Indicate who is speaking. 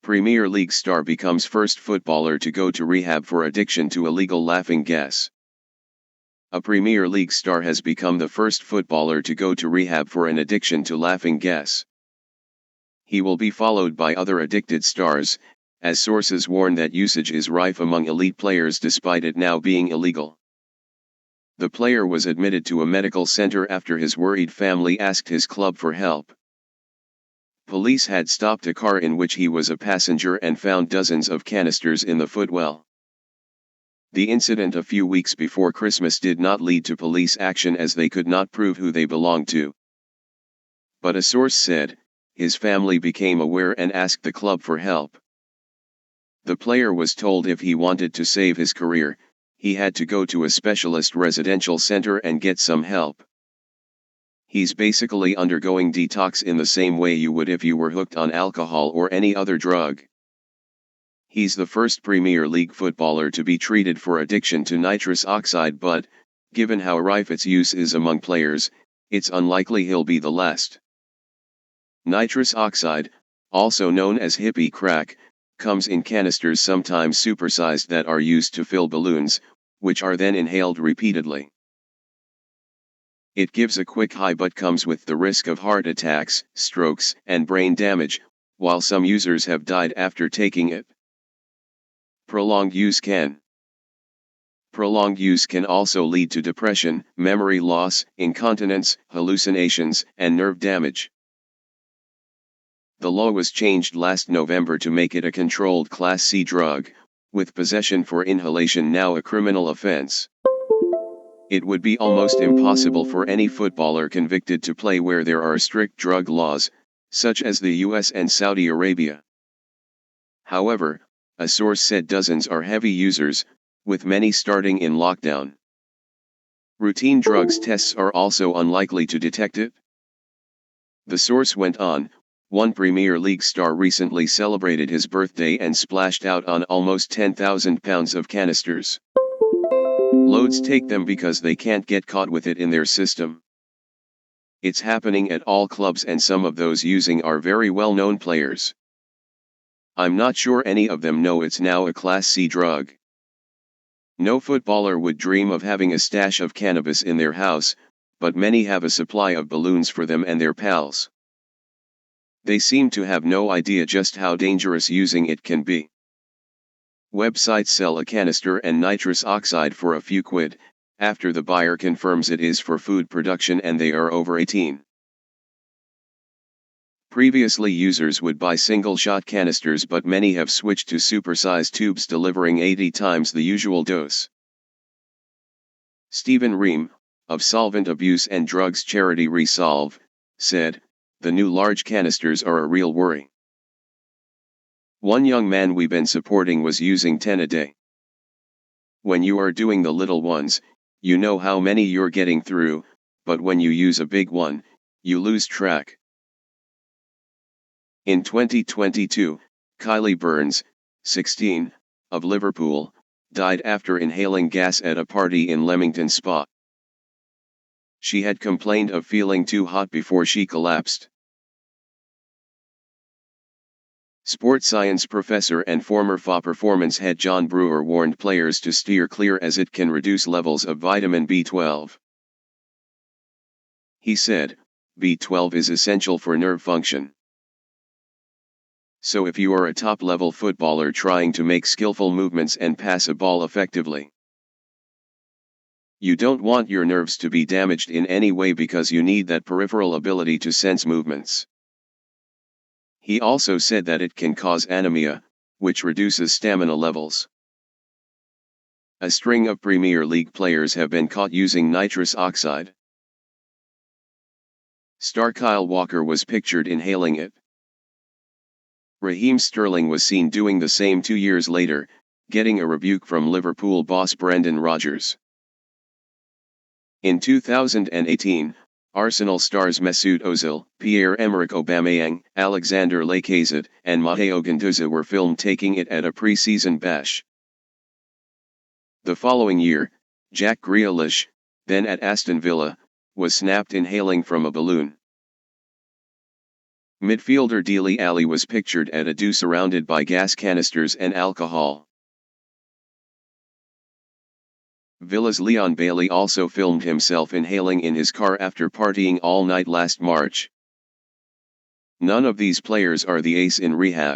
Speaker 1: Premier League star becomes first footballer to go to rehab for addiction to illegal laughing gas. A Premier League star has become the first footballer to go to rehab for an addiction to laughing gas. He will be followed by other addicted stars, as sources warn that usage is rife among elite players despite it now being illegal. The player was admitted to a medical center after his worried family asked his club for help. Police had stopped a car in which he was a passenger and found dozens of canisters in the footwell. The incident a few weeks before Christmas did not lead to police action as they could not prove who they belonged to. But a source said, his family became aware and asked the club for help. The player was told if he wanted to save his career, he had to go to a specialist residential center and get some help. He's basically undergoing detox in the same way you would if you were hooked on alcohol or any other drug. He's the first Premier League footballer to be treated for addiction to nitrous oxide, but, given how rife its use is among players, it's unlikely he'll be the last. Nitrous oxide, also known as hippie crack, comes in canisters sometimes supersized that are used to fill balloons, which are then inhaled repeatedly. It gives a quick high but comes with the risk of heart attacks, strokes, and brain damage, while some users have died after taking it. Prolonged use can also lead to depression, memory loss, incontinence, hallucinations, and nerve damage. The law was changed last November to make it a controlled Class C drug, with possession for inhalation now a criminal offense. It would be almost impossible for any footballer convicted to play where there are strict drug laws, such as the US and Saudi Arabia. However, a source said dozens are heavy users, with many starting in lockdown. Routine drugs tests are also unlikely to detect it. The source went on, one Premier League star recently celebrated his birthday and splashed out on almost £10,000 of canisters. Loads take them because they can't get caught with it in their system. It's happening at all clubs and some of those using are very well-known players. I'm not sure any of them know it's now a Class C drug. No footballer would dream of having a stash of cannabis in their house, but many have a supply of balloons for them and their pals. They seem to have no idea just how dangerous using it can be. Websites sell a canister and nitrous oxide for a few quid, after the buyer confirms it is for food production and they are over 18. Previously users would buy single-shot canisters, but many have switched to supersized tubes delivering 80 times the usual dose. Stephen Ream, of solvent abuse and drugs charity Resolve, said, "The new large canisters are a real worry. One young man we've been supporting was using 10 a day. When you are doing the little ones, you know how many you're getting through, but when you use a big one, you lose track." In 2022, Kylie Burns, 16, of Liverpool, died after inhaling gas at a party in Leamington Spa. She had complained of feeling too hot before she collapsed. Sports science professor and former FA performance head John Brewer warned players to steer clear as it can reduce levels of vitamin B12. He said, "B12 is essential for nerve function. So if you are a top-level footballer trying to make skillful movements and pass a ball effectively, you don't want your nerves to be damaged in any way because you need that peripheral ability to sense movements." He also said that it can cause anemia, which reduces stamina levels. A string of Premier League players have been caught using nitrous oxide. Star Kyle Walker was pictured inhaling it. Raheem Sterling was seen doing the same 2 years later, getting a rebuke from Liverpool boss Brendan Rodgers. In 2018, Arsenal stars Mesut Ozil, Pierre-Emerick Aubameyang, Alexander Lacazette, and Matteo Guendouzi were filmed taking it at a pre-season bash. The following year, Jack Grealish, then at Aston Villa, was snapped inhaling from a balloon. Midfielder Dele Alli was pictured at a do surrounded by gas canisters and alcohol. Villa's Leon Bailey also filmed himself inhaling in his car after partying all night last March. None of these players are the ace in rehab.